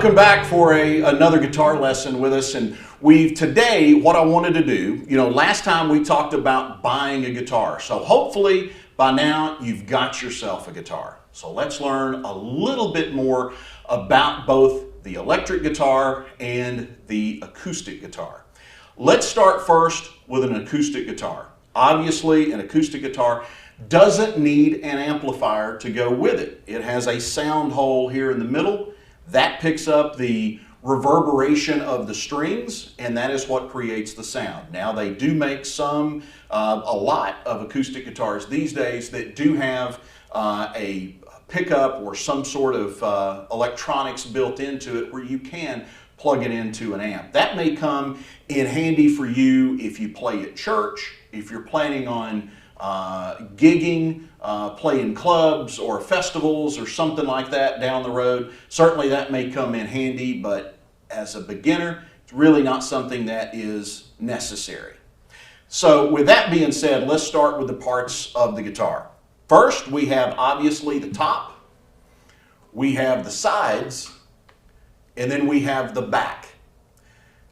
Welcome back for another guitar lesson with us. And today, what I wanted to do, last time we talked about buying a guitar. So hopefully by now you've got yourself a guitar. So let's learn a little bit more about both the electric guitar and the acoustic guitar. Let's start first with an acoustic guitar. Obviously, an acoustic guitar doesn't need an amplifier to go with it. It has a sound hole here in the middle that picks up the reverberation of the strings, and that is what creates the sound. Now, they do make a lot of acoustic guitars these days that do have a pickup or some sort of electronics built into it where you can plug it into an amp. That may come in handy for you if you play at church, if you're planning on gigging, playing clubs or festivals or something like that down the road. Certainly that may come in handy, but as a beginner, it's really not something that is necessary. So with that being said, let's start with the parts of the guitar. First, we have obviously the top, we have the sides, and then we have the back.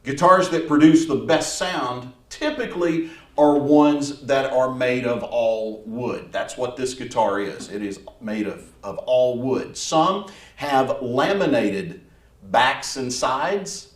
Guitars that produce the best sound typically are ones that are made of all wood. That's what this guitar is. It is made of all wood. Some have laminated backs and sides,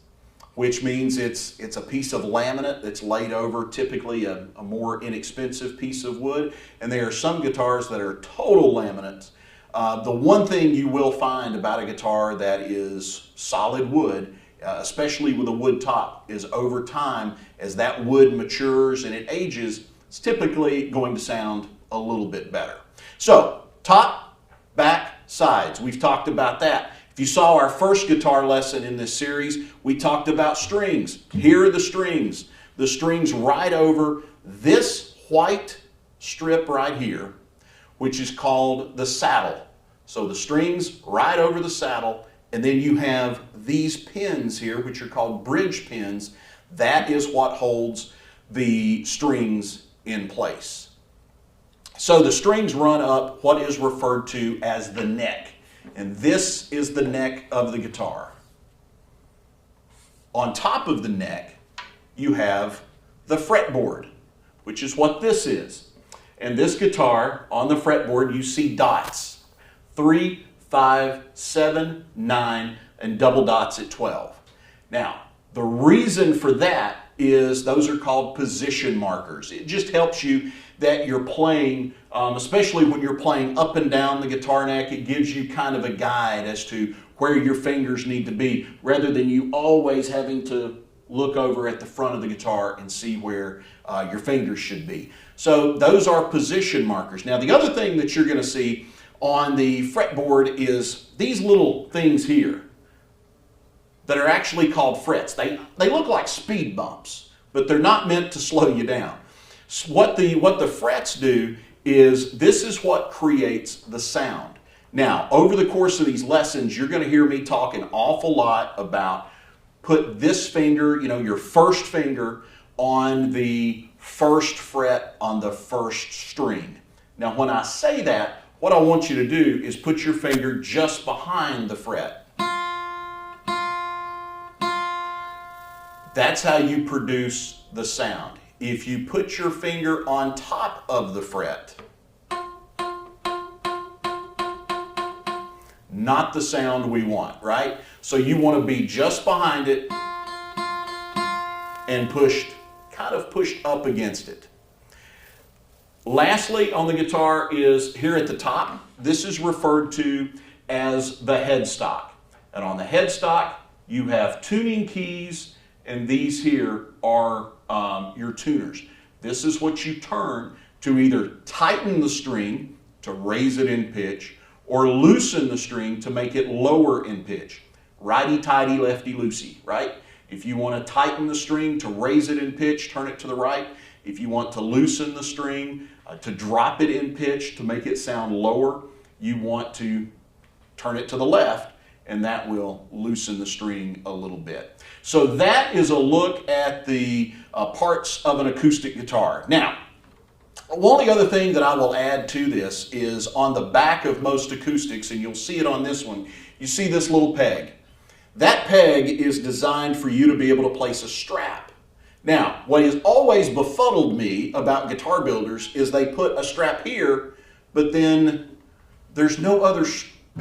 which means it's a piece of laminate that's laid over typically a more inexpensive piece of wood. And there are some guitars that are total laminates. The one thing you will find about a guitar that is solid wood, especially with a wood top, is over time, as that wood matures and it ages, it's typically going to sound a little bit better. So, top, back, sides. We've talked about that. If you saw our first guitar lesson in this series, we talked about strings. Here are the strings. The strings right over this white strip right here, which is called the saddle. So the strings right over the saddle, and then you have these pins here, which are called bridge pins. That is what holds the strings in place. So the strings run up what is referred to as the neck. And this is the neck of the guitar. On top of the neck, you have the fretboard, which is what this is. And this guitar, on the fretboard, you see dots. 3, 5, 7, 9, and double dots at 12. Now, the reason for that is those are called position markers. It just helps you that you're playing, especially when you're playing up and down the guitar neck, it gives you kind of a guide as to where your fingers need to be, rather than you always having to look over at the front of the guitar and see where your fingers should be. So those are position markers. Now, the other thing that you're going to see on the fretboard is these little things here that are actually called frets. They look like speed bumps, but they're not meant to slow you down. So what the frets do is this is what creates the sound. Now, over the course of these lessons, you're going to hear me talk an awful lot about put this finger, your first finger, on the first fret on the first string. Now, when I say that, what I want you to do is put your finger just behind the fret. That's how you produce the sound. If you put your finger on top of the fret, not the sound we want, right? So you want to be just behind it and kind of pushed up against it. Lastly, on the guitar is here at the top. This is referred to as the headstock. And on the headstock, you have tuning keys, and these here are your tuners. This is what you turn to either tighten the string to raise it in pitch, or loosen the string to make it lower in pitch. Righty-tighty, lefty-loosey, right? If you want to tighten the string to raise it in pitch, turn it to the right. If you want to loosen the string to drop it in pitch to make it sound lower, you want to turn it to the left, and that will loosen the string a little bit. So that is a look at the parts of an acoustic guitar. Now, one other thing that I will add to this is on the back of most acoustics, and you'll see it on this one, you see this little peg. that peg is designed for you to be able to place a strap. Now, what has always befuddled me about guitar builders is they put a strap here, but then there's no other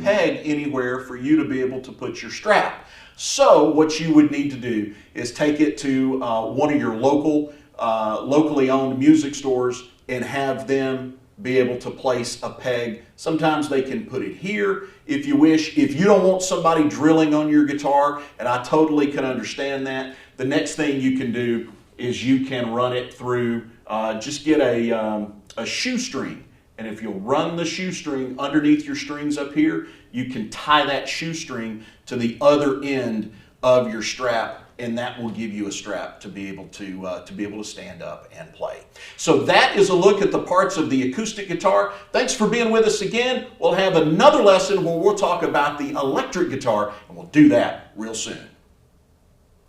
peg anywhere for you to be able to put your strap. So what you would need to do is take it to one of your locally owned music stores and have them be able to place a peg. Sometimes they can put it here if you wish. If you don't want somebody drilling on your guitar, and I totally can understand that, the next thing you can do is you can run it through, just get a shoestring. And if you'll run the shoestring underneath your strings up here, you can tie that shoestring to the other end of your strap, and that will give you a strap to be able to stand up and play. So that is a look at the parts of the acoustic guitar. Thanks for being with us again. We'll have another lesson where we'll talk about the electric guitar, and we'll do that real soon.